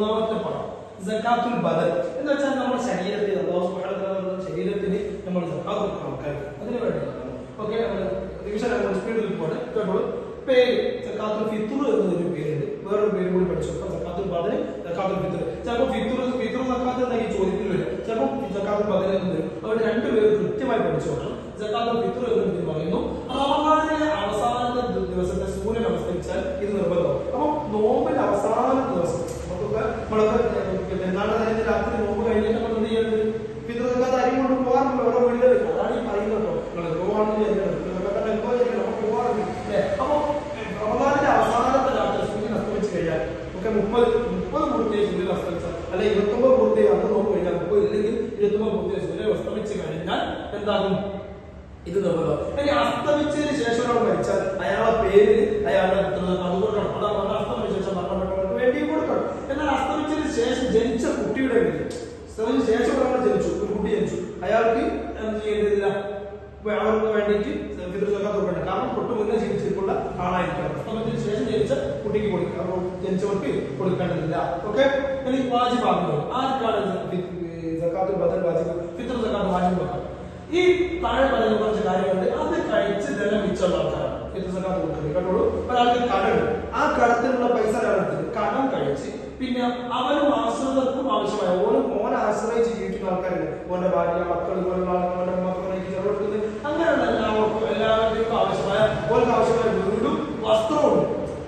മൂന്നാമത്തെ പണം സക്കാത്തുൽ ബദൻ എന്ന് വെച്ചാൽ നമ്മുടെ ശരീരത്തിൽ അല്ലാഹു സുബ്ഹാനഹു വ തആല ശരീരത്തിൽ നമ്മൾ സക്കാത്ത് കൊടുക്കണം ആൾക്കാർക്ക് അതിനു വേണ്ടിയിട്ടാണ്. ഓക്കെ, നമ്മൾ സ്പീഡിൽ പോകണം. കേട്ടോളൂ. പേര് സക്കാത്തുൽ ഫിത്ർ എന്നൊരു പേരുണ്ട്, വേറൊരു പേര് കൂടി പഠിച്ചു. സക്കാത്തുൽ ബദൻ, സക്കാത്തുൽ ഫിത്ർ. ചിലപ്പോൾ ഫിത്ർ സക്കാത്ത് എന്നെങ്കിൽ ചോദ്യത്തിൽ വരും, ചിലപ്പോൾ സക്കാത്തുൽ ബദൻ എന്ന് വരും. അതുകൊണ്ട് രണ്ടുപേര് കൃത്യമായി പഠിച്ചു നോക്കണം. സക്കാത്തുൽ ഫിത്ർ എന്ന് പറയുന്നു റമദാനിലെ അവസാനത്തെ ദിവസത്തെ സൂര്യൻ അവസ്ഥിച്ചാൽ ഇത് നിർബന്ധം. അപ്പൊ നോമ്പിന്റെ അവസാന ദിവസം പെരുന്നാളിന്റെ നേരത്തെ രാത്രി നോമ്പ് കഴിഞ്ഞിട്ട് നമ്മൾ എന്ത് ചെയ്യുന്നത്? ഫിത്ർ സക്കാത്ത് അരി കൊണ്ട് പോകാറുണ്ട് ഓരോ വീടുകളിൽ. അതാണ് ഈ പറയുന്നത് കേട്ടോ. നിങ്ങൾ പോകാറുണ്ട് അല്ലെ? അപ്പൊ റമദാനിന്റെ അവസാനത്തെ രാത്രി സൂര്യൻ അസ്തമിച്ച് കഴിഞ്ഞാൽ ഒക്കെ 30 പൂർത്തിയായി സൂര്യൻ അസ്തമിച്ചാൽ അല്ലെ 29 പൂർത്തിയായി അന്ന് നോമ്പ് കഴിഞ്ഞാൽ 30 ഇല്ലെങ്കിൽ 29 പൂർത്തിയായി സൂര്യൻ അസ്തമിച്ച് കഴിഞ്ഞാൽ എന്താകും? ഇത് നിർബന്ധം. ഇനി അസ്തമിച്ചതിന് ശേഷം ഒരാൾ മരിച്ചാൽ അയാളെ പേര് അയാളുടെ അത് കൊടുക്കണം. അതാണ് അസ്തമിച്ച ശേഷം മരണപ്പെട്ടവർക്ക് വേണ്ടി കൊടുക്കണം. എന്നാൽ അസ്തമിച്ചതിന് ശേഷം ജനിച്ച കുട്ടിയുടെ പേര്, അസ്തമിച്ചതിന് ശേഷം ഒരാൾ ജനിച്ചു, ഒരു കുട്ടി ജനിച്ചു, അയാൾക്ക് എന്ത് ചെയ്യേണ്ടതില്ല? അവർക്ക് വേണ്ടിയിട്ട് ഫിത്ർ സക്കാത്ത് കൊടുക്കണം. കാരണം തൊട്ട് മുന്നേ ജീവിച്ചിട്ടുള്ള ആളായിരിക്കണം. അസ്തമത്തിന് ശേഷം ജനിച്ച കുട്ടിക്ക് കൊടുക്കുക, അപ്പോൾ ജനിച്ചവർക്ക് കൊടുക്കേണ്ടതില്ല. ഓക്കെ, ഇനി വാജിബാകുന്നത് ആർക്കാണ്? സക്കാത്തുൽ ബദൻ വാജിബ്, ഫിത്ർ സക്കാത്ത് വാജിബാക്കാം. ഈ താഴെ പറയുന്ന കുറച്ച് കാര്യങ്ങളുണ്ട്. അത് കഴിച്ച് ധനം മിച്ചുള്ള ആൾക്കാരാണ് ഫിത്ർ സക്കാത്ത് കൊടുക്കുന്നത്. കേട്ടോളൂ. ഒരാൾക്ക് കടം, ആ കടത്തിനുള്ള പൈസ ഒരാളെടുത്ത് കടം കഴിച്ച് പിന്നെ അവനും ആശ്രിതർക്കും ആവശ്യമായ ഓനെ ആശ്രയിച്ച് ജീവിക്കുന്ന ആൾക്കാരുണ്ട്. ഓന്റെ ഭാര്യ, മക്കൾ, ഓന്റെ മക്കളേക്ക് ചെലവെടുക്കുന്നത് അങ്ങനെയുള്ള എല്ലാവരുടെയും ആവശ്യമായ ഓർക്ക് ആവശ്യമായ വീടും വസ്ത്രവും.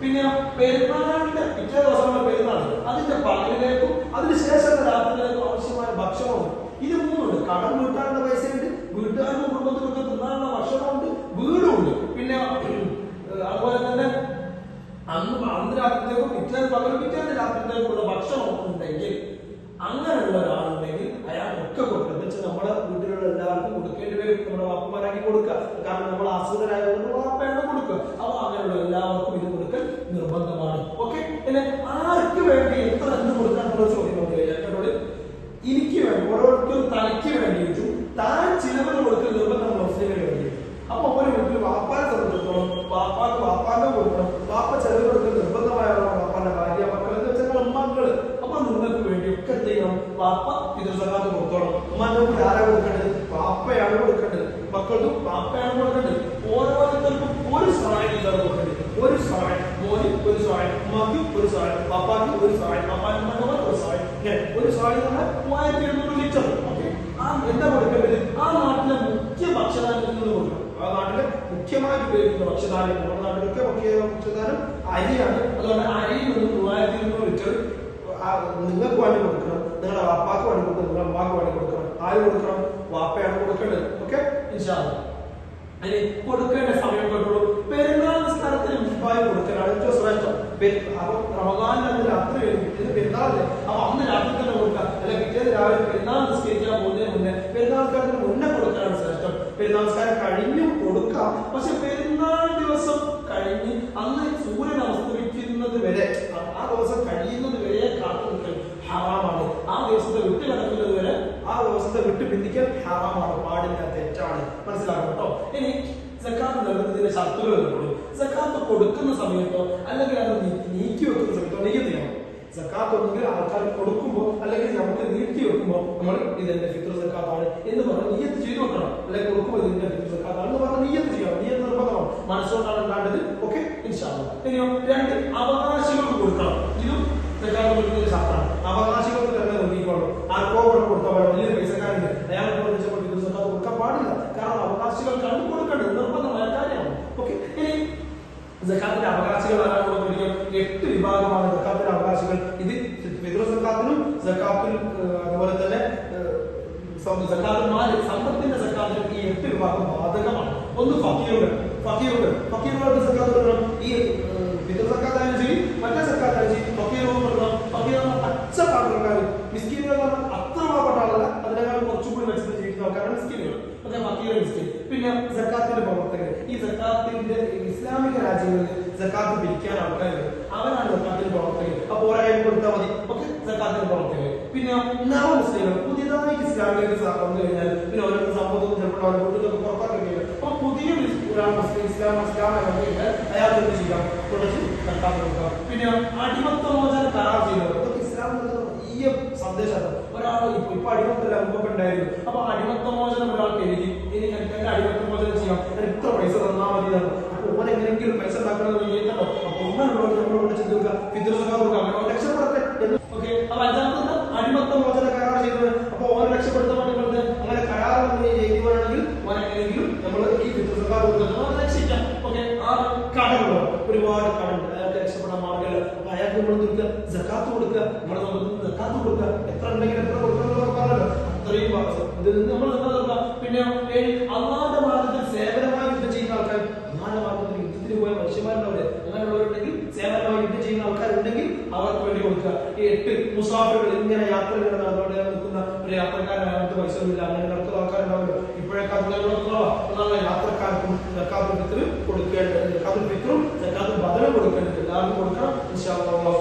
പിന്നെ പെരുന്നാളിന്റെ പിറ്റേ ദിവസമുള്ള പെരുന്നാൾ, അതിന്റെ പകലിലേക്കും അതിനുശേഷം രാത്രിയിലേക്കും ആവശ്യമായ ഭക്ഷണവും. ഇത് മൂന്നുണ്ട്. കടം വീട്ടാനുള്ള പൈസയുണ്ട്, വീട്ടുകാരുടെ കുടുംബത്തിനൊക്കെ തിന്നാനുള്ള ഭക്ഷണമുണ്ട്, വീടുണ്ട്. പിന്നെ അതുപോലെ തന്നെ അന്ന് രാത്രിയിലേക്കും പിറ്റേന്ന് രാത്രിയിലേക്കുള്ള ഭക്ഷണം ഉണ്ടെങ്കിൽ അങ്ങനെയുള്ള ഒരാളുണ്ടെങ്കിൽ അയാൾക്കൊക്കെ കൊടുക്കുക. എന്ന് വെച്ചാൽ നമ്മുടെ വീട്ടിലുള്ള എല്ലാവർക്കും കൊടുക്കേണ്ടി വരും. നമ്മുടെ വാപ്പമാരാക്കി കൊടുക്കുക, കാരണം നമ്മൾ ആശ്രിതരായതുകൊണ്ട് വാപ്പയാണ് കൊടുക്കുക. അപ്പൊ അങ്ങനെയുള്ള എല്ലാവർക്കും ഇത് കൊടുക്കൽ നിർബന്ധമാണ്. ഓക്കെ, പിന്നെ ആർക്ക് വേണ്ടി എത്ര എന്ത് കൊടുക്കാനുള്ള ചോദ്യം വന്നു കഴിഞ്ഞാൽ എനിക്ക് വേണ്ടി ഓരോരുത്തരും തലയ്ക്ക് വേണ്ടിയിട്ടും താൻ ചിലവ് കൊടുക്കൽ നിർബന്ധം മുസ്ലിമിന് വേണ്ടി. അപ്പൊ ഒരു വീട്ടിൽ വാപ്പാനെ സംബന്ധിച്ചിടത്തോളം വാപ്പാന്റെ കൊടുക്കണം. വാപ്പ ചെലവ് കൊടുക്കൽ നിർബന്ധമായുള്ള വാപ്പാന്റെ ഭാര്യ, മക്കൾ എന്ന് വെച്ചാൽ ഉമ്മാക്കള്. അപ്പൊ നിങ്ങൾക്ക് വേണ്ടി ഒക്കെ ചെയ്യണം. വാപ്പ ഫിത്ർ സക്കാത്ത് കൊടുത്തോളം. ഉമ്മാന്റെ കൂടെ ആരാ കൊടുക്കേണ്ടത്? വാപ്പയാണ് കൊടുക്കേണ്ടത്. മക്കൾക്കും വാപ്പയാണ് കൊടുക്കേണ്ടത്. ഓരോരുത്തർക്കും ഒരു സഹായം ഇതാണ് കൊടുക്കേണ്ടത്. ഒരു സഹായം, മോന് ഒരു സഹായം, ഉമ്മാക്ക് ഒരു സഹായം, വാപ്പാക്ക് ഒരു സഹായം, വാപ്പാന്റെ ഒരു സഹായം. ഒരു സഹായം എന്ന് പറഞ്ഞാൽ 3700 ലിറ്റർ. ഓക്കെ, ആ എന്താ കൊടുക്കേണ്ടത്? ആ നാട്ടിലെ മുഖ്യ ഭക്ഷ്യധാന്യത്തിൽ നിന്ന് കൊടുക്കണം. ആ നാട്ടിലെ മുഖ്യമായിട്ട് ഉപയോഗിക്കുന്ന ഭക്ഷ്യധാന്യം, നമ്മുടെ നാട്ടിലൊക്കെ ഭക്ഷ്യധാനം അരിയാണ്. അതുകൊണ്ട് അരിയിൽ നിന്ന് 3700 ലിറ്റർ നിങ്ങൾക്ക് വേണ്ടി കൊടുക്കണം, നിങ്ങളുടെ വാപ്പാക്ക് വേണ്ടി കൊടുക്കണം, നിങ്ങളുടെ അമ്മാക്ക് വേണ്ടി കൊടുക്കണം. ആര് കൊടുക്കണം? വാപ്പയാണ് കൊടുക്കേണ്ടത്. ഓക്കെ, ഇൻഷാ അല്ലാഹ്. അതിന് കൊടുക്കേണ്ട സമയം കേട്ടോളൂ. പെരുന്നാൾ നിസ്കാരത്തിന് മുമ്പായി കൊടുക്കലാണ് ഏറ്റവും ശ്രേഷ്ഠം. അപ്പൊ റമദാനിന്റെ അന്ന് രാത്രി കഴിഞ്ഞ് പെരുന്നാളില് അപ്പൊ അന്ന് രാത്രി തന്നെ കൊടുക്കുക, അല്ലെ പിറ്റേന്ന് രാവിലെ പെരുന്നാൾ നിസ്കരിക്കാൻ പോകുന്നതിന് മുന്നേ പെരുന്നാൾ നിസ്കാരത്തിന് മുന്നേ കൊടുക്കാനാണ് ശ്രേഷ്ഠം. പെരുന്നാൾ നിസ്കാരം കഴിഞ്ഞും കൊടുക്കാം, പക്ഷെ പെരുന്നാൾ ദിവസം കഴിഞ്ഞ് അന്ന് സൂര്യൻ അസ്തമിക്കുന്നത് വരെ, ആ ദിവസം കഴിയുന്നത് വരെ കാത്തു നിൽക്കൽ ഹറാമാണ്. ആ ദിവസത്തെ വിട്ട് കിടക്കുന്നത് വരെ, ആ ദിവസത്തെ വിട്ട് ബന്ധിക്കൽ ഹറാമാണ്, പാടില്ല, തെറ്റാണ്. മനസ്സിലാക്കണം കേട്ടോ. ഇനി സക്കാത്ത് നൽകുന്നതിന്റെ ഷർത്തുകൾ ഉള്ളൂ. സക്കാത്ത് കൊടുക്കുന്ന സമയത്തോ അല്ലെങ്കിൽ അത് നീക്കി വെക്കുന്ന സമയത്തോ നിയ്യത്ത് ചെയ്യണം. സക്കാത്ത് ഒന്നെങ്കിൽ ആൾക്കാർ കൊടുക്കുമ്പോൾ അല്ലെങ്കിൽ നമുക്ക് നീക്കി വെക്കുമ്പോൾ നമ്മൾ ഇതെന്റെ ഫിത്ർ സക്കാത്താണ് എന്ന് പറഞ്ഞ് നിയ്യത്ത് ചെയ്തു വെക്കണം. അല്ലെങ്കിൽ കൊടുക്കുമ്പോൾ ഇതിന്റെ ഫിത്ർ സക്കാത്താണ് എന്ന് പറഞ്ഞ് നിയ്യത്ത് ചെയ്യണം. നിയ്യത്ത് നിർബന്ധമാണ്, മനസ്സുകൊണ്ടാണ് ഉണ്ടാകേണ്ടത്. ഓക്കെ, ഇൻഷാ അല്ലാഹ്. ഇനിയോ 2 അവകാശികൾക്ക് കൊടുക്കണം. ഇതും സക്കാത്ത് കൊടുക്കുന്നതിന്റെ ഷർത്താണ്. അവകാശികൾക്ക് തന്നെ നിർണ്ണയിക്കണം. ആർക്കോ കൊടുത്താൽ വലിയൊരു പൈസക്കാരുണ്ട്, അയാൾക്ക് ഫിത്ർ സക്കാത്ത് കൊടുക്കാൻ പാടില്ല. കാരണം അവകാശികൾക്കാണ് കൊടുക്കേണ്ടത്, നിർബന്ധമായ കാര്യമാണ്. ഓക്കെ, ഇനി സക്കാത്തിന്റെ അവകാശികൾ ആരാണ്? 8 വിഭാഗമാണ് സക്കാത്തിന്റെ അവകാശികൾ. ഇത് ഫിത്ർ സക്കാത്തിനും സക്കാത്തിൽ അതുപോലെ തന്നെ സക്കാത്തുമാര് സമ്പത്തിന്റെ സക്കാത്തിനും ഈ 8 വിഭാഗം ബാധകമാണ്. ഒന്ന് ഫക്കീറുകൾക്ക് സക്കാത്ത് കൊടുക്കണം. ഈ ഫിത്ർ സക്കാത്തായാലും ശരി, മറ്റേ സക്കാത്തായാലും ശരി, ഫക്കീറുകൾ കൊടുക്കണം. ഫക്കീർ പച്ച പാത്രക്കാർ, മിസ്കീനുകൾ അത്ര പാവപ്പെട്ട ആളല്ല, അതിനേക്കാളും കുറച്ചുകൂടി മെച്ചത്തിൽ ജീവിക്കുന്ന ആൾക്കാരാണ് മിസ്കീനുകൾ. ഫക്കീർ, മിസ്കീൻ. പിന്നെ സക്കാത്തിന്റെ പ്രവർത്തകർ. ഈ സക്കാത്തിന്റെ ഇസ്ലാമിക രാജ്യങ്ങളിൽ സക്കാത്ത് പിരിക്കാൻ ആൾക്കാരുണ്ട്, അവരാണ് സക്കാത്തിന്റെ പ്രവർത്തകർ. അപ്പൊ ഒരാൾ കൊടുത്താൽ മതി. ഓക്കെ, സക്കാത്തിന്റെ പ്രവർത്തകർ. പിന്നെ നവ മുസ്ലിങ്ങൾ പുതിയതായി ഇസ്ലാമിലേക്ക് വന്നു കഴിഞ്ഞാൽ പിന്നെ ഓരോ സമ്പത്തും ചിലപ്പോൾ അവരുടെ വീട്ടിലൊക്കെ പുറത്താക്കി കഴിയും. അപ്പൊ പുതിയ ഒരാൾ മുസ്ലിം ഇസ്ലാം അയാൾ എന്ത് ചെയ്യാം? തുടച്ച് സക്കാത്ത് കൊടുക്കാം. പിന്നെ അടിമത്ത മോചനം കരാർ ചെയ്യുന്നവർ, ഇസ്ലാം സന്ദേശം. ഒരാൾ ഇപ്പൊ അടിമത്തല്ല മുമ്പ് ഉണ്ടായിരുന്നു. അപ്പൊ അടിമത്ത മോചനം ഒരാൾക്ക് എഴുതി, ഇനി എനിക്ക് എന്റെ അടിമത്ത മോചനം ചെയ്യാം, ഞാൻ ഇത്ര പൈസ തന്നാൽ മതി. അപ്പൊ ഓൻ എങ്ങനെയെങ്കിലും പൈസ ഉണ്ടാക്കണമെന്ന് വിചാരിക്കണ്ടോ? അപ്പൊ ഒന്നുള്ളവർ നമ്മളോട് ചിന്തിക്കുക, ഫിത്ർ സക്കാത്ത് കൊടുക്കുക, അങ്ങനെ രക്ഷപ്പെടട്ടെ. ഓക്കെ, അപ്പൊ അഞ്ചാമത്തെ അടിമത്ത മോചന കരാർ ചെയ്തത്. അപ്പൊ ഓനെ രക്ഷപ്പെടുത്താൻ വേണ്ടി അങ്ങനെ കരാർ ചെയ്യുവാണെങ്കിൽ ഓൻ എങ്ങനെയെങ്കിലും നമ്മൾ ഈ ഫിത്ർ സക്കാത്ത് കൊടുക്കുന്നത് രക്ഷിക്കാം. ഓക്കെ, ആ കടകളോ ഒരുപാട് കടണ്ട്, അയാൾക്ക് രക്ഷപ്പെടാൻ മാർഗ്ഗമില്ല. അപ്പൊ അയാൾക്ക് നമ്മൾ കൊടുക്കുക, സക്കാത്ത് കൊടുക്കുക, നമ്മൾ സക്കാത്ത് കൊടുക്കുക. എത്ര ഉണ്ടെങ്കിൽ എത്ര കൊടുക്കണം പറഞ്ഞല്ലോ, അത്രയും ഇതിൽ നിന്ന് നമ്മൾ നോക്കുക. പിന്നെ അള്ളാഹുവിന്റെ മാർഗത്തിൽ സേവനമായി യുദ്ധം ചെയ്യുന്ന ആൾക്കാർ, അള്ളാഹുവിന്റെ മാർഗത്തിൽ യുദ്ധത്തിന് പോയ മനുഷ്യന്മാരുണ്ടാവില്ലേ, അങ്ങനെയുള്ളവരുണ്ടെങ്കിൽ സേവനമായി യുദ്ധം ചെയ്യുന്ന ആൾക്കാരുണ്ടെങ്കിൽ അവർക്ക് വേണ്ടി കൊടുക്കുക. ഈ 8 മുസാഫിറുകൾ ഇങ്ങനെ യാത്രകൾ നടന്നുകൊണ്ട് നിൽക്കുന്ന ഒരു യാത്രക്കാരനായിട്ട് പൈസ ഒന്നുമില്ല, അങ്ങനെ നടക്കുന്ന ആൾക്കാരുണ്ടാവില്ല. ഇപ്പോഴൊക്കെ അതുപോലെ യാത്രക്കാർക്കും സക്കാത്തുൽ ഫിത്ർ കൊടുക്കേണ്ടത്, സക്കാത്തുൽ ഫിത്റും സക്കാത്തുൽ ബദലും കൊടുക്കേണ്ടത് എല്ലാവർക്കും കൊടുക്കണം. ഇൻഷാ അല്ലാഹ്.